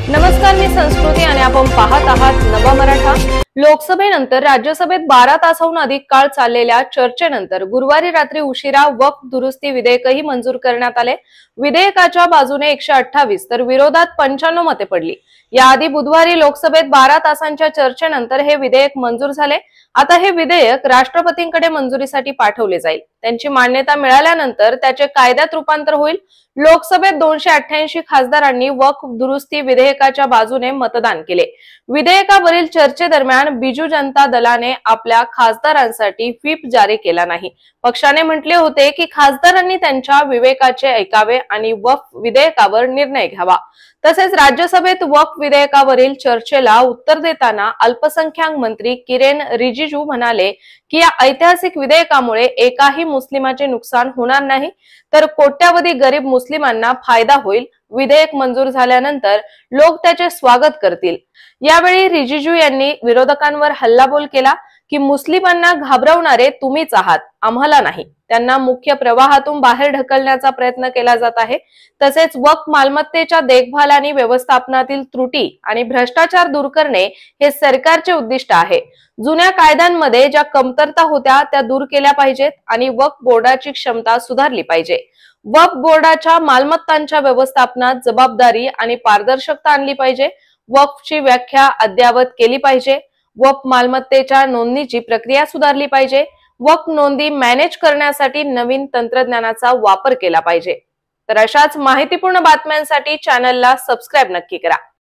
नमस्कार, मी संस्कृती आणि आपण पाहत आहात नवा मराठा। लोकसभेनंतर राज्यसभेत 12 तासाहून अधिक काळ चाललेल्या चर्चेनंतर गुरुवारी रात्री उशिरा वक्फ दुरुस्ती विधेयकही मंजूर करण्यात आले। विधेयकाच्या बाजूने 128 तर विरोधात 95 मते पडली। याआधी बुधवारी लोकसभेत 12 तासांच्या चर्चेनंतर हे विधेयक मंजूर झाले। आता हे विधेयक राष्ट्रपतींकडे मंजुरीसाठी पाठवले जाईल। त्यांची मान्यता मिळाल्यानंतर त्याचे कायद्यात रूपांतर होईल। लोकसभेत 288 खासदारांनी वक्फ दुरुस्ती विधेयकाच्या बाजूने मतदान केले। विधेयकावरील चर्चेदरम्यान बिजू जनता दलाने आपल्या खासदारांसाठी व्हीप जारी केला नाही। पक्षाने म्हटले होते की खासदारांनी त्यांच्या विवेकाचे ऐकावे आणि वक्फ विधेयकावर निर्णय घ्यावा। तसेच राज्यसभेत वक्फ विधेयकावरील चर्चेला उत्तर देताना अल्पसंख्याक मंत्री किरेन रिजिजू म्हणाले की या ऐतिहासिक विधेयकामुळे एकाही मुस्लिमाचे नुकसान होणार नाही, तर कोट्यावधी गरीब मुस्लिमांना फायदा होईल। विधेयक मंजूर झाल्यानंतर लोक त्याचे स्वागत करतील। यावेळी रिजिजू यांनी विरोधकांवर हल्लाबोल केला की मुस्लिमांना घाबरवणारे तुम्हीच आहात, आम्हाला नाही। त्यांना मुख्य प्रवाहातून बाहेर ढकलण्याचा प्रयत्न केला जात आहे। तसेच वक्फ मालमत्तेच्या देखभाल आणि व्यवस्थापनातील त्रुटी आणि भ्रष्टाचार दूर करणे हे सरकारचे उद्दिष्ट आहे। जुन्या कायद्यांमध्ये ज्या कमतरता होत्या त्या दूर केल्या पाहिजेत आणि वक्फ बोर्डाची क्षमता सुधारली पाहिजे। वक्फ बोर्डाच्या मालमत्तांच्या व्यवस्थापनात जबाबदारी आणि पारदर्शकता आणली पाहिजे। वक्फची व्याख्या अद्ययावत केली पाहिजे। वक्फ मालमत्तेच्या नोंदणीची प्रक्रिया सुधारली पाहिजे। वक्फ नोंदी मॅनेज करण्यासाठी नवीन तंत्रज्ञानाचा वापर केला पाहिजे। तर अशाच माहितीपूर्ण बातम्यांसाठी चॅनलला सबस्क्राइब नक्की करा।